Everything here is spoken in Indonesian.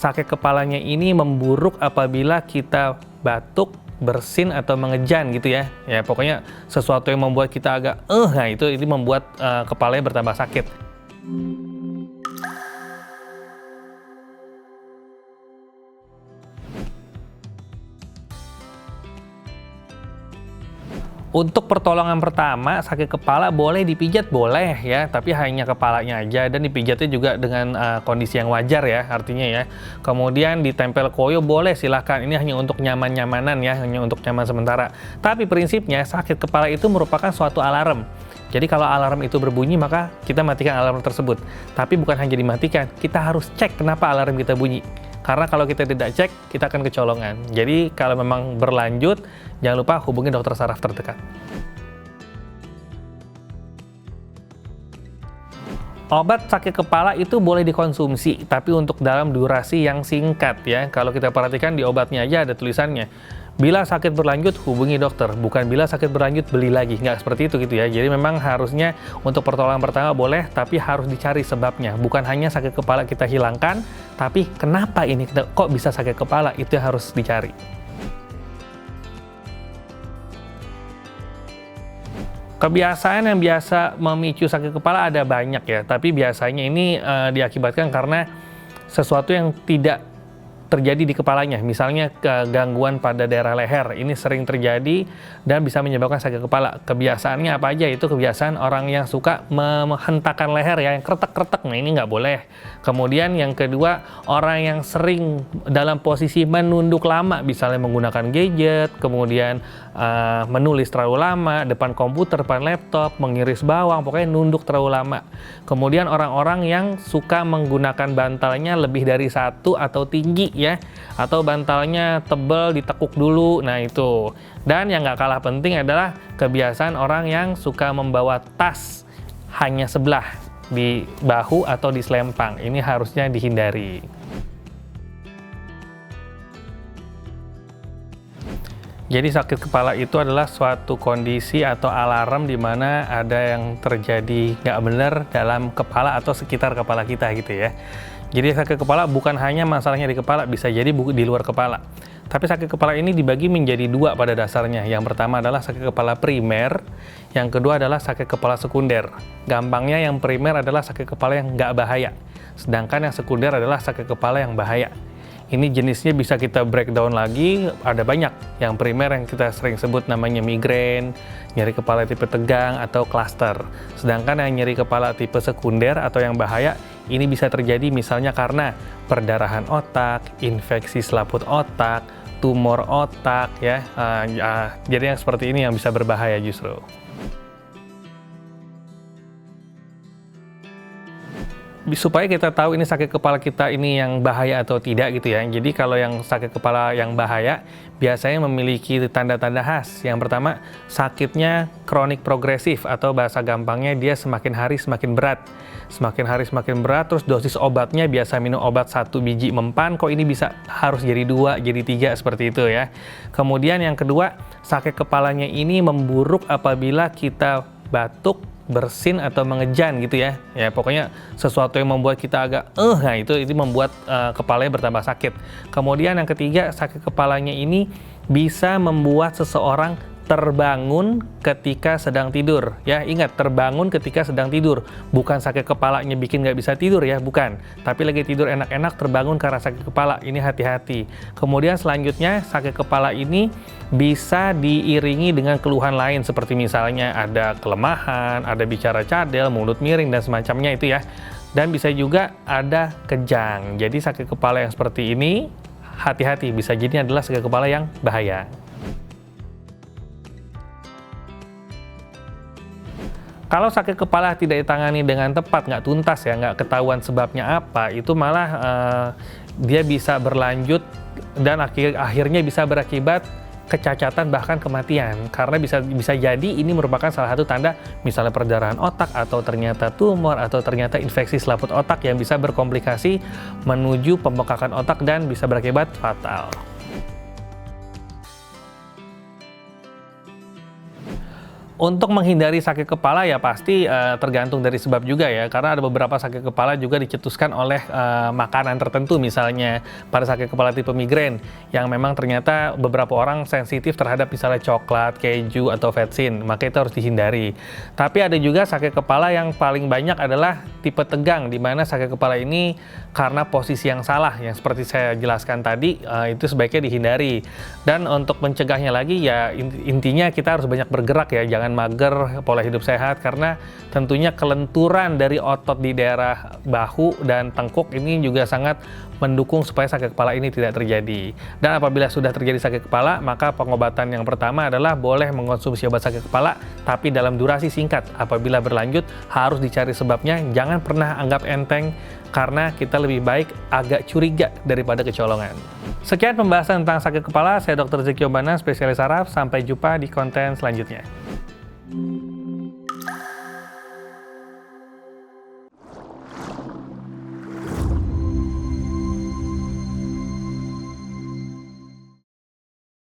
sakit kepalanya ini memburuk apabila kita batuk, bersin atau mengejan gitu ya. Ya pokoknya sesuatu yang membuat kita agak nah itu membuat kepalanya bertambah sakit. Untuk pertolongan pertama, sakit kepala boleh dipijat boleh ya, tapi hanya kepalanya aja, dan dipijatnya juga dengan kondisi yang wajar ya, artinya ya. Kemudian ditempel koyo boleh, silahkan. Ini hanya untuk nyaman-nyamanan ya, hanya untuk nyaman sementara. Tapi prinsipnya sakit kepala itu merupakan suatu alarm. Jadi kalau alarm itu berbunyi, maka kita matikan alarm tersebut. Tapi bukan hanya dimatikan, kita harus cek kenapa alarm kita bunyi. Karena kalau kita tidak cek, kita akan kecolongan. Jadi kalau memang berlanjut, jangan lupa hubungi dokter saraf terdekat. Obat sakit kepala itu boleh dikonsumsi, tapi untuk dalam durasi yang singkat ya. Kalau kita perhatikan di obatnya aja ada tulisannya. Bila sakit berlanjut, hubungi dokter. Bukan bila sakit berlanjut, beli lagi. Nggak seperti itu gitu ya. Jadi memang harusnya untuk pertolongan pertama boleh, tapi harus dicari sebabnya. Bukan hanya sakit kepala kita hilangkan, tapi kenapa ini kok bisa sakit kepala, itu yang harus dicari. Kebiasaan yang biasa memicu sakit kepala ada banyak ya, tapi biasanya ini diakibatkan karena sesuatu yang tidak terjadi di kepalanya, misalnya gangguan pada daerah leher, ini sering terjadi dan bisa menyebabkan sakit kepala. Kebiasaannya apa aja? Itu kebiasaan orang yang suka menghentakkan leher ya, yang kretek-kretek, nah ini nggak boleh. Kemudian yang kedua, orang yang sering dalam posisi menunduk lama, misalnya menggunakan gadget, kemudian menulis terlalu lama, depan komputer, depan laptop, mengiris bawang, pokoknya nunduk terlalu lama. Kemudian orang-orang yang suka menggunakan bantalnya lebih dari satu atau tinggi ya, atau bantalnya tebal ditekuk dulu, nah itu. Dan yang nggak kalah penting adalah kebiasaan orang yang suka membawa tas hanya sebelah di bahu atau di selempang, ini harusnya dihindari. Jadi sakit kepala itu adalah suatu kondisi atau alarm di mana ada yang terjadi nggak benar dalam kepala atau sekitar kepala kita gitu ya. Jadi sakit kepala bukan hanya masalahnya di kepala, bisa jadi di luar kepala. Tapi sakit kepala ini dibagi menjadi dua pada dasarnya. Yang pertama adalah sakit kepala primer, yang kedua adalah sakit kepala sekunder. Gampangnya yang primer adalah sakit kepala yang nggak bahaya, sedangkan yang sekunder adalah sakit kepala yang bahaya. Ini jenisnya bisa kita breakdown lagi, ada banyak. Yang primer yang kita sering sebut namanya migrain, nyeri kepala tipe tegang, atau cluster. Sedangkan yang nyeri kepala tipe sekunder atau yang bahaya, ini bisa terjadi misalnya karena perdarahan otak, infeksi selaput otak, tumor otak, ya. Jadi yang seperti ini yang bisa berbahaya justru. Supaya kita tahu ini sakit kepala kita ini yang bahaya atau tidak gitu ya. Jadi kalau yang sakit kepala yang bahaya biasanya memiliki tanda-tanda khas. Yang pertama, sakitnya kronik progresif atau bahasa gampangnya dia semakin hari semakin berat. Semakin hari semakin berat, terus dosis obatnya biasa minum obat 1 biji mempan, kok ini bisa harus jadi 2, jadi 3 seperti itu ya. Kemudian yang kedua, sakit kepalanya ini memburuk apabila kita batuk, bersin atau mengejan gitu ya. Ya pokoknya sesuatu yang membuat kita agak nah itu membuat kepalanya bertambah sakit. Kemudian yang ketiga, sakit kepalanya ini bisa membuat seseorang terbangun ketika sedang tidur. Ya ingat, terbangun ketika sedang tidur, bukan sakit kepalanya bikin nggak bisa tidur ya, bukan. Tapi lagi tidur enak-enak terbangun karena sakit kepala, ini hati-hati. Kemudian selanjutnya, sakit kepala ini bisa diiringi dengan keluhan lain seperti misalnya ada kelemahan, ada bicara cadel, mulut miring dan semacamnya itu ya. Dan bisa juga ada kejang. Jadi sakit kepala yang seperti ini hati-hati, bisa jadi adalah sakit kepala yang bahaya. Kalau sakit kepala tidak ditangani dengan tepat, nggak tuntas ya, nggak ketahuan sebabnya apa, itu malah dia bisa berlanjut dan akhirnya bisa berakibat kecacatan bahkan kematian. Karena bisa jadi ini merupakan salah satu tanda misalnya perdarahan otak atau ternyata tumor atau ternyata infeksi selaput otak yang bisa berkomplikasi menuju pembengkakan otak dan bisa berakibat fatal. Untuk menghindari sakit kepala ya pasti tergantung dari sebab juga ya, karena ada beberapa sakit kepala juga dicetuskan oleh makanan tertentu, misalnya pada sakit kepala tipe migrain yang memang ternyata beberapa orang sensitif terhadap misalnya coklat, keju, atau vetsin, maka itu harus dihindari. Tapi ada juga sakit kepala yang paling banyak adalah tipe tegang, di mana sakit kepala ini karena posisi yang salah, yang seperti saya jelaskan tadi, itu sebaiknya dihindari. Dan untuk mencegahnya lagi ya intinya kita harus banyak bergerak ya, jangan mager, pola hidup sehat, karena tentunya kelenturan dari otot di daerah bahu dan tengkuk ini juga sangat mendukung supaya sakit kepala ini tidak terjadi. Dan apabila sudah terjadi sakit kepala, maka pengobatan yang pertama adalah boleh mengkonsumsi obat sakit kepala, tapi dalam durasi singkat. Apabila berlanjut, harus dicari sebabnya, jangan pernah anggap enteng, karena kita lebih baik agak curiga daripada kecolongan. Sekian pembahasan tentang sakit kepala, saya Dr. Zeki Yombana, spesialis saraf. Sampai jumpa di konten selanjutnya.